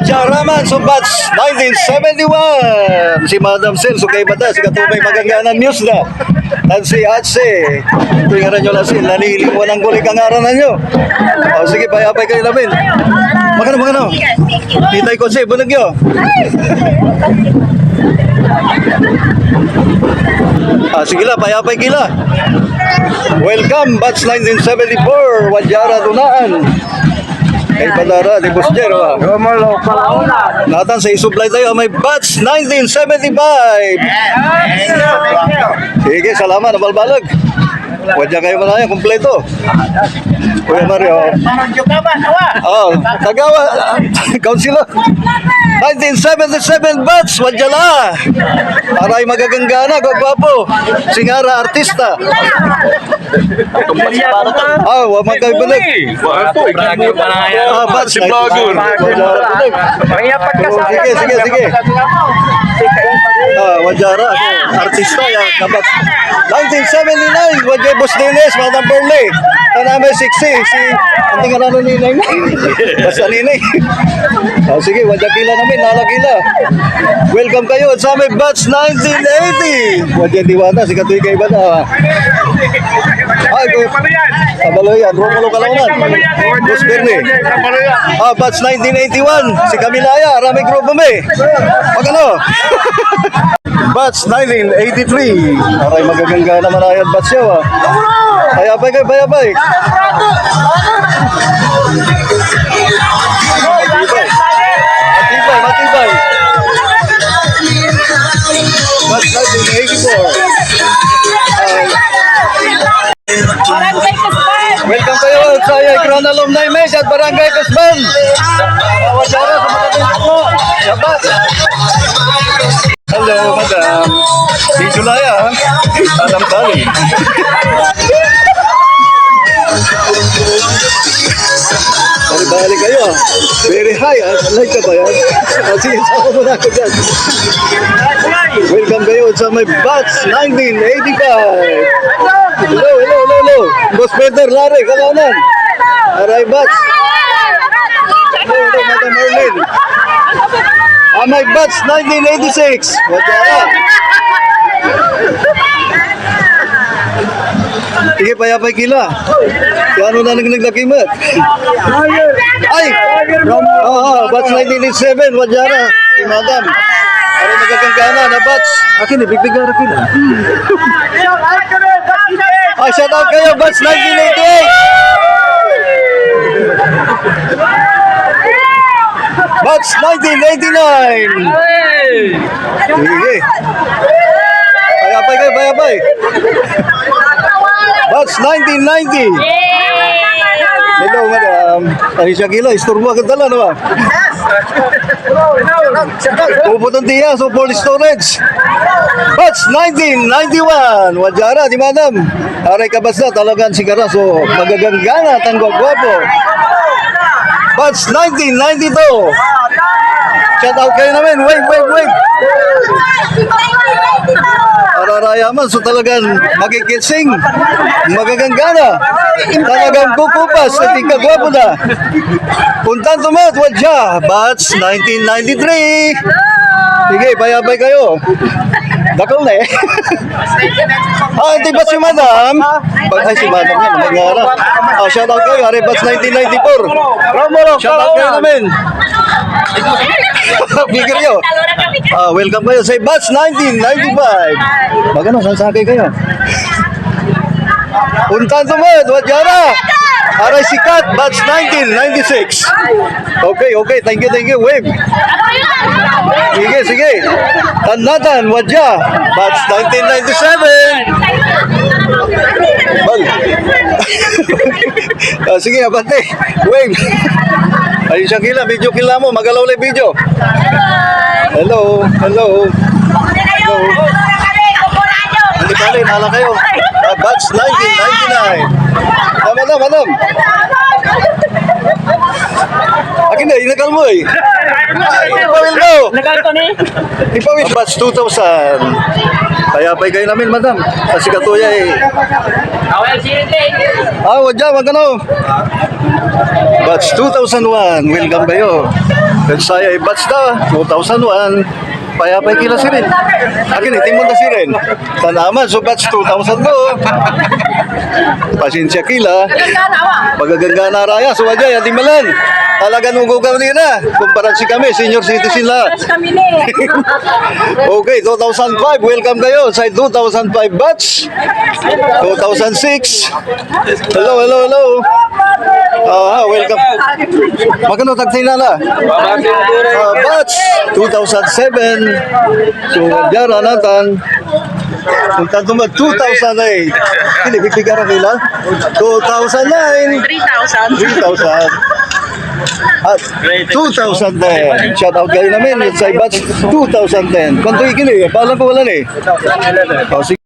Wajaraman so batch 1971. Si Madam Sel, so kay Bata, si Katubay Magaganan News na. At si Atse, tuwingaran nyo lang sin, nalilimuan ang kulik ang aranan nyo. O sige, payapay kayo namin. Magano. Titay ko si, bunag nyo. Sige la, payapay kila. Welcome, batch 1974, Wajara Tunaan. Kay Padara, di Busjer, wa. Natan sa isublay tayo, may batch 1975. Sige, salamat, nabalbalag. Wadya kayo manaya, kompleto. Kuya Mario. Oh, tagawa, kaunsilo. 1977 batch, wadya la. Aray magaganggana, gwapo. Singara, artista. Wag magkaibalag. Batch, sige. Wajara, artista yan. 1979, Wajay Boss Diles, Madam Berle. Taname 60, si anting ano ninay mo. Basta ninay. Sige, Wajakila namin, nalakila. Welcome kayo sa aming batch 1980. Wajay Diwata, si Katuy kay Bata. Kabaloyan, Romulo Kalaunan. Boss Berle. Batch 1981, si Camilaya, Rami Grupo me. Magano? Batch 1983. Aray magagangga naman ayat batch yaw. Bayabay kayo, bayabay. Matibay. Batch 1984. Welcome kayo sa Ikran Alumni Mess at Barangay Kasban. Wajara sa mga mo. Yabat. Hello, madam. Si Julaya, Alam Tali. Balik kayo. Very high. Like ka ba yan? Sige, sama mo na ako dyan. Welcome kayo sa my batch 1985. Hello. Boss Peter Lare, Kalaunan. Aray batch. Hello, Madam Marlene. My batch 1986. Wajara. Sige, payapay kila. Kaya ano na naglakimat? Ay! Batch 1987, Wajara. Si Madam. Para nagkakanggana na batch. Akin, ibigbigara kila. Shout out kayo, batch 1988. Batch 1989. Sige. Bayabay. Batch 1990. Hello, madam. Ay, siya kila. Istorbo agad dala, no ba? Puputong tiya, so full storage. Batch 1991. Wajara, di madam. Aray ka basta, talagang sigara. So, magaganggana, tanggwa-gwapo. Batch 1992. Shout out kayo namin. Wait. Ararayaman, so talagang magkikitsing, magaganggana, talagang kukupas, at ikagwapo na. Puntan tumat, Wadya, batch 1993. Sige, bayabay kayo. Dakol na eh. Hindi ba si madam? Ay, si madam yan, mag-aara. Shout out kayo, ari batch 1994. Shout out kayo namin. Bigger nyo. Welcome kayo sa batch 1995. Magano, sasakay kayo. Puntan tumad, Wajara. Aray sikat, batch 1996. Okay, thank you, wave. Sige. Tandatan, Wadya, batch 1997. Bal. Sige, abante. Wave. Ayun siya kila, video kila mo, magalaw lang video. Hello. Hindi pala, nala kayo. Batch 1999. Madam. Kina, inakal mo eh. Ipawil mo. Nagalto ni. Ipawil. Batch 2000. Kaya pa kayo namin, madam. Kasi katuya eh. Awal sirite. Wag dyan, wag ano. Batch 2001. Welcome kayo. Kasi saya batch na. 2001. Payapay kila sirin. Akin, itimon na sirin. Sa naman, so batch 2002. Pasensya kila. Pagaganga na raya, so wajay, ati malan. Talaga nung gugaw nila. Kumparan si kami, senior citizen la. Kami ni. Okay, 2005, welcome kayo sa 2005 batch. 2006. Hello, hello, hello. Welcome. Magkano tagtay na na? Batch 2007. So, diara natin. Punta naman 2008. Hindi, bigbigaran kailan? 2009. 3,000. 3,000. At 2010. Shout out kayo namin. It's ay batch 2010. Kung ito ikili, paalam ko wala eh. Oh, sige.